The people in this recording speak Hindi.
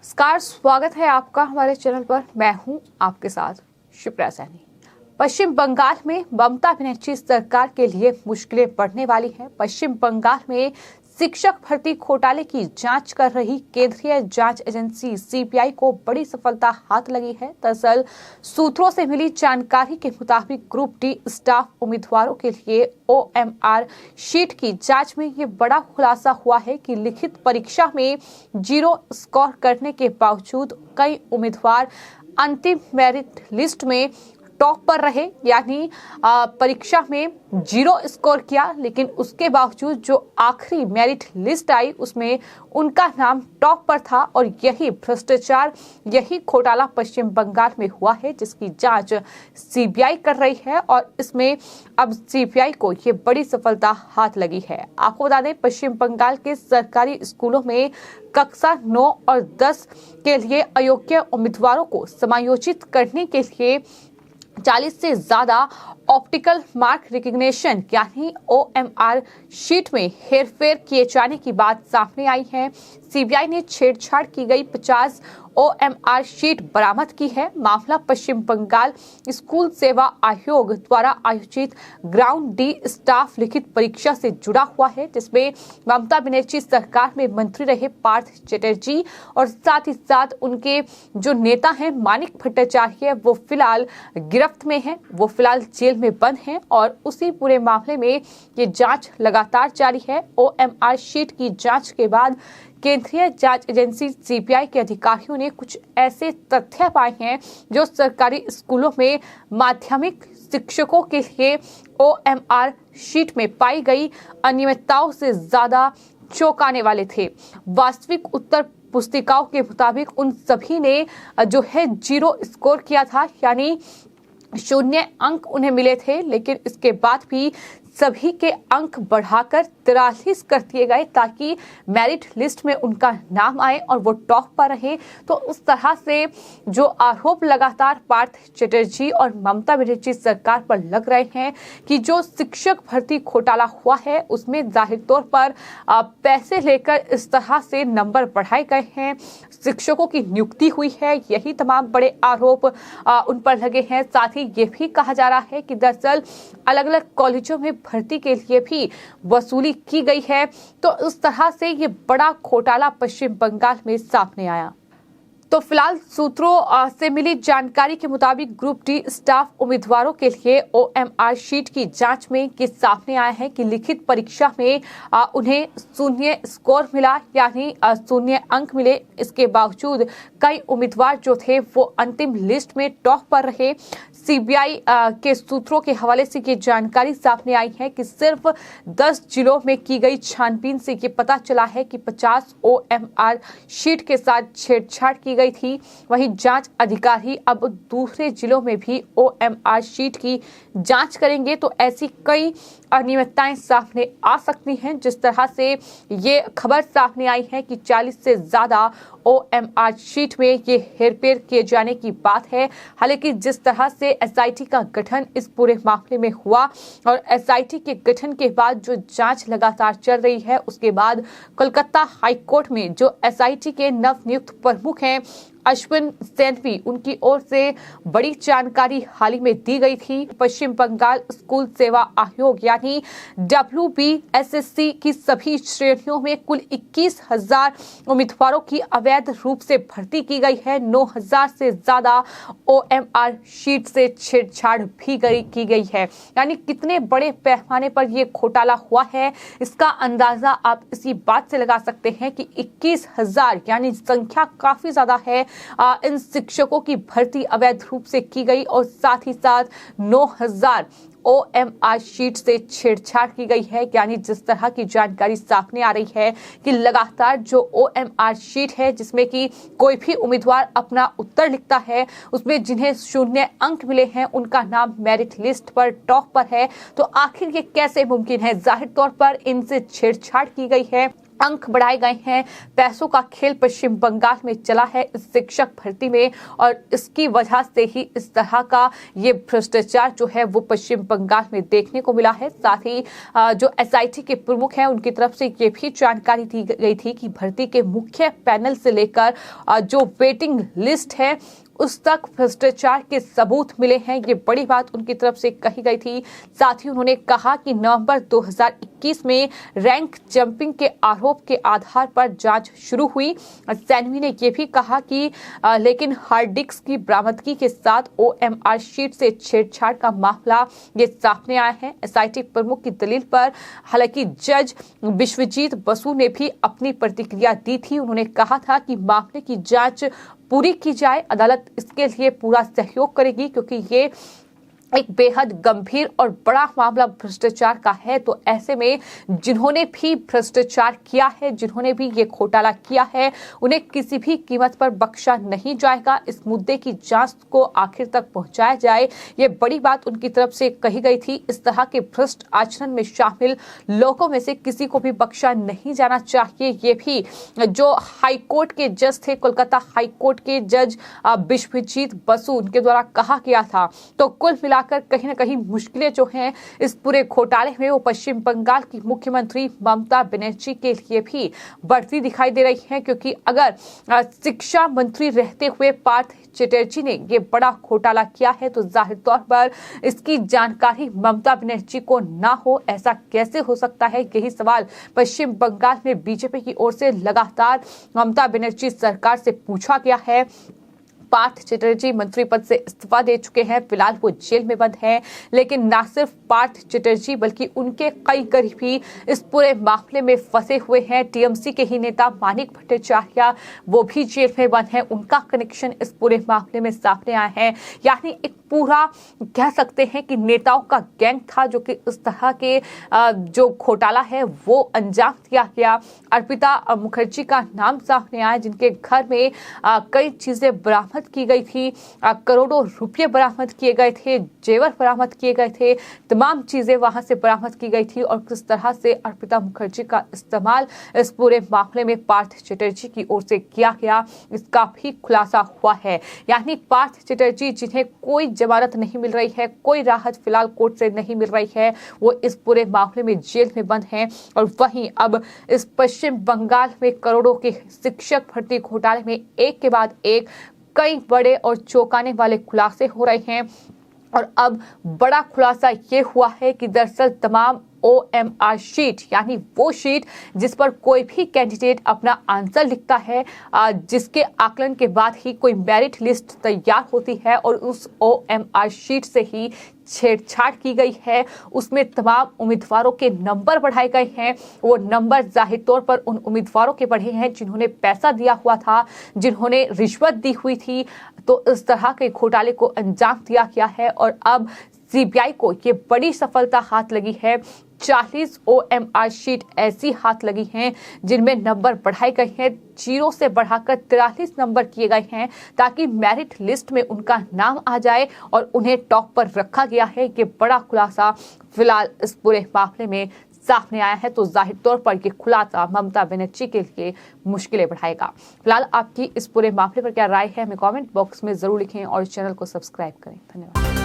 नमस्कार, स्वागत है आपका हमारे चैनल पर। मैं हूं आपके साथ शिप्रा सैनी। पश्चिम बंगाल में ममता बनर्जी सरकार के लिए मुश्किलें बढ़ने वाली हैं। पश्चिम बंगाल में शिक्षक भर्ती घोटाले की जांच कर रही केंद्रीय जांच एजेंसी सीबीआई को बड़ी सफलता हाथ लगी है। दरअसल सूत्रों से मिली जानकारी के मुताबिक ग्रुप डी स्टाफ उम्मीदवारों के लिए ओएमआर शीट की जांच में ये बड़ा खुलासा हुआ है कि लिखित परीक्षा में 0 स्कोर करने के बावजूद कई उम्मीदवार अंतिम मेरिट लिस्ट में टॉप पर रहे। यानी परीक्षा में 0 स्कोर किया, लेकिन उसके बावजूद जो आखिरी मेरिट लिस्ट आई उसमें उनका नाम टॉप पर था। और यही भ्रष्टाचार, यही घोटाला पश्चिम बंगाल में हुआ है, जिसकी जांच सीबीआई कर रही है। और इसमें अब सीबीआई को ये बड़ी सफलता हाथ लगी है। आपको बता दें, पश्चिम बंगाल के सरकारी स्कूलों में कक्षा 9 और 10 के लिए अयोग्य उम्मीदवारों को समायोजित करने के लिए 40 से ज्यादा ऑप्टिकल मार्क रिकग्निशन यानी ओएमआर शीट में हेरफेर किए जाने की बात सामने आई है। सीबीआई ने छेड़छाड़ की गई 50 ओएमआर शीट बरामद की है। मामला पश्चिम बंगाल स्कूल सेवा आयोग द्वारा आयोजित ग्राउंड डी स्टाफ लिखित परीक्षा से जुड़ा हुआ है, जिसमें ममता बनर्जी सरकार में मंत्री रहे पार्थ चटर्जी और साथ ही साथ उनके जो नेता हैं मानिक भट्टाचार्य, वो फिलहाल गिरफ्त में हैं, वो फिलहाल जेल में बंद हैं। और उसी पूरे मामले में ये जांच लगातार जारी है। ओएमआर शीट की जांच के बाद केंद्रीय जांच एजेंसी सीबीआई के अधिकारियों ने कुछ ऐसे तथ्य पाए हैं जो सरकारी स्कूलों में माध्यमिक शिक्षकों के लिए ओएमआर शीट में पाई गई अनियमितताओं से ज्यादा चौंकाने वाले थे। वास्तविक उत्तर पुस्तिकाओं के मुताबिक उन सभी ने जो है 0 स्कोर किया था, यानी 0 अंक उन्हें मिले थे। लेकिन इसके बाद भी सभी के अंक बढ़ाकर 43 कर दिए गए ताकि मेरिट लिस्ट में उनका नाम आए और वो टॉप पर रहे। तो उस तरह से जो आरोप लगातार पार्थ चटर्जी और ममता बनर्जी सरकार पर लग रहे हैं कि जो शिक्षक भर्ती घोटाला हुआ है उसमें जाहिर तौर पर पैसे लेकर इस तरह से नंबर बढ़ाए गए हैं, शिक्षकों की नियुक्ति हुई है, यही तमाम बड़े आरोप उन पर लगे हैं। साथ ही ये भी कहा जा रहा है कि दरअसल अलग अलग कॉलेजों में भर्ती के लिए भी वसूली की गई है। तो उस तरह से ये बड़ा घोटाला पश्चिम बंगाल में सामने आया। तो फिलहाल सूत्रों से मिली जानकारी के मुताबिक ग्रुप डी स्टाफ उम्मीदवारों के लिए ओएमआर शीट की जांच में ये सामने आया है कि लिखित परीक्षा में उन्हें 0 स्कोर मिला, यानी 0 अंक मिले। इसके बावजूद कई उम्मीदवार जो थे वो अंतिम लिस्ट में टॉप पर रहे। सीबीआई के सूत्रों के हवाले से ये जानकारी सामने आई है कि सिर्फ 10 जिलों में की गई छानबीन से ये पता चला है कि 50 ओएमआर शीट के साथ छेड़छाड़ की गई थी। वहीं जांच अधिकारी अब दूसरे जिलों में भी ओएमआर शीट की जांच करेंगे। तो ऐसी कई अनियमितताएं सामने आ सकती हैं। जिस तरह से ये खबर सामने आई है कि 40 से ज्यादा ओएमआर शीट में ये हेरफेर किए जाने की बात है। हालांकि जिस तरह से एसआईटी का गठन इस पूरे मामले में हुआ और एसआईटी के गठन के बाद जो जांच लगातार चल रही है, उसके बाद कोलकाता हाईकोर्ट में जो एसआईटी के नवनियुक्त प्रमुख हैं अश्विन सेनवी, उनकी ओर से बड़ी जानकारी हाल ही में दी गई थी। पश्चिम बंगाल स्कूल सेवा आयोग यानी WBSSC की सभी श्रेणियों में कुल 21,000 उम्मीदवारों की अवैध रूप से भर्ती की गई है। 9,000 से ज्यादा ओएमआर शीट से छेड़छाड़ भी की गई है। यानी कितने बड़े पैमाने पर यह घोटाला हुआ है, इसका अंदाजा आप इसी बात से लगा सकते हैं कि 21,000 यानी संख्या काफी ज्यादा है। इन शिक्षकों की भर्ती अवैध रूप से की गई और साथ ही साथ 9,000 ओएमआर शीट से छेड़छाड़ की गई है। यानी जिस तरह की जानकारी सामने आ रही है कि लगातार जो ओएमआर शीट है जिसमें कि कोई भी उम्मीदवार अपना उत्तर लिखता है, उसमें जिन्हें 0 अंक मिले हैं उनका नाम मेरिट लिस्ट पर टॉप पर है। तो आखिर ये कैसे मुमकिन है? जाहिर तौर पर इनसे छेड़छाड़ की गई है अंक बढ़ाए गए हैं। पैसों का खेल पश्चिम बंगाल में चला है इस शिक्षक भर्ती में, और इसकी वजह से ही इस तरह का ये भ्रष्टाचार जो है वो पश्चिम बंगाल में देखने को मिला है। साथ ही जो एसआईटी के प्रमुख हैं उनकी तरफ से ये भी जानकारी दी गई थी कि भर्ती के मुख्य पैनल से लेकर जो वेटिंग लिस्ट है उस तक भ्रष्टाचार के सबूत मिले हैं। ये बड़ी बात उनकी तरफ से कही गई थी। साथ ही उन्होंने कहा कि नवंबर 2021 में रैंक जंपिंग के आरोप के आधार पर जांच शुरू हुई। सैनवी ने यह भी कहा कि लेकिन हार्ड डिस्क की बरामदगी के साथ ओएमआर शीट से छेड़छाड़ का मामला ये सामने आया है। एसआईटी प्रमुख की दलील पर हालांकि जज विश्वजीत बसु ने भी अपनी प्रतिक्रिया दी थी। उन्होंने कहा था कि मामले की जांच पूरी की जाए, अदालत इसके लिए पूरा सहयोग करेगी क्योंकि ये एक बेहद गंभीर और बड़ा मामला भ्रष्टाचार का है। तो ऐसे में जिन्होंने भी भ्रष्टाचार किया है, जिन्होंने भी ये घोटाला किया है, उन्हें किसी भी कीमत पर बख्शा नहीं जाएगा। इस मुद्दे की जांच को आखिर तक पहुंचाया जाए, ये बड़ी बात उनकी तरफ से कही गई थी। इस तरह के भ्रष्ट आचरण में शामिल लोगों में से किसी को भी बख्शा नहीं जाना चाहिए। ये भी जो हाईकोर्ट के जज थे, कोलकाता हाईकोर्ट के जज विश्वजीत बसु, उनके द्वारा कहा गया था। तो कुल मिला कहीं ना कहीं मुश्किलें जो हैं इस पूरे घोटाले में वो पश्चिम बंगाल की मुख्यमंत्री ममता बनर्जी के लिए भी बढ़ती दिखाई दे रही है, क्योंकि अगर शिक्षा मंत्री रहते हुए पार्थ चटर्जी ने ये बड़ा घोटाला किया है तो जाहिर तौर पर इसकी जानकारी ममता बनर्जी को ना हो, ऐसा कैसे हो सकता है? यही सवाल पश्चिम बंगाल में बीजेपी की ओर से लगातार ममता बनर्जी सरकार से पूछा गया है। पार्थ चटर्जी मंत्री पद से इस्तीफा दे चुके हैं, फिलहाल वो जेल में बंद हैं। लेकिन न सिर्फ पार्थ चटर्जी बल्कि उनके कई करीबी इस पूरे मामले में फंसे हुए हैं। टीएमसी के ही नेता मानिक भट्टाचार्य वो भी जेल में बंद हैं, उनका कनेक्शन इस पूरे मामले में सामने आया है। यानी एक पूरा कह सकते हैं कि नेताओं का गैंग था जो कि इस तरह के जो घोटाला है वो अंजाम दिया गया। अर्पिता मुखर्जी का नाम सामने आया, जिनके घर में कई चीजें बरामद की गई थी, करोड़ों रुपए बरामद किए गए थे, जेवर बरामद किए गए थे, तमाम चीजें वहां से बरामद की गई थी। और किस तरह से अर्पिता मुखर्जी का इस्तेमाल इस पूरे मामले में पार्थ चटर्जी की ओर से किया गया, इसका भी खुलासा हुआ है। यानी पार्थ चटर्जी जिन्हें कोई जमानत नहीं मिल रही है, कोई राहत फिलहाल कोर्ट से नहीं मिल रही है, वो इस पूरे मामले में जेल में बंद हैं। और वहीं अब इस पश्चिम बंगाल में करोड़ों के शिक्षक भर्ती घोटाले में एक के बाद एक कई बड़े और चौंकाने वाले खुलासे हो रहे हैं। और अब बड़ा खुलासा ये हुआ है कि दरअसल तमाम ओएमआर शीट, यानी वो शीट जिस पर कोई भी कैंडिडेट अपना आंसर लिखता है, जिसके आकलन के बाद ही कोई मेरिट लिस्ट तैयार होती है, और उस ओएमआर शीट से ही छेड़छाड़ की गई है। उसमें तमाम उम्मीदवारों के नंबर बढ़ाए गए हैं। वो नंबर जाहिर तौर पर उन उम्मीदवारों के बढ़े हैं जिन्होंने पैसा दिया हुआ था, जिन्होंने रिश्वत दी हुई थी। तो इस तरह के घोटाले को अंजाम दिया गया है। और अब सीबीआई को ये बड़ी सफलता हाथ लगी है। 40 ओएमआर शीट ऐसी हाथ लगी हैं जिनमें नंबर बढ़ाए गए हैं, 0 से बढ़ाकर 43 नंबर किए गए हैं, ताकि मेरिट लिस्ट में उनका नाम आ जाए और उन्हें टॉप पर रखा गया है। ये बड़ा खुलासा फिलहाल इस पूरे मामले में सामने आया है। तो जाहिर तौर पर यह खुलासा ममता बनर्जी के लिए मुश्किलें बढ़ाएगा। फिलहाल आपकी इस पूरे मामले पर क्या राय है, हमें कमेंट बॉक्स में जरूर लिखें और चैनल को सब्सक्राइब करें। धन्यवाद।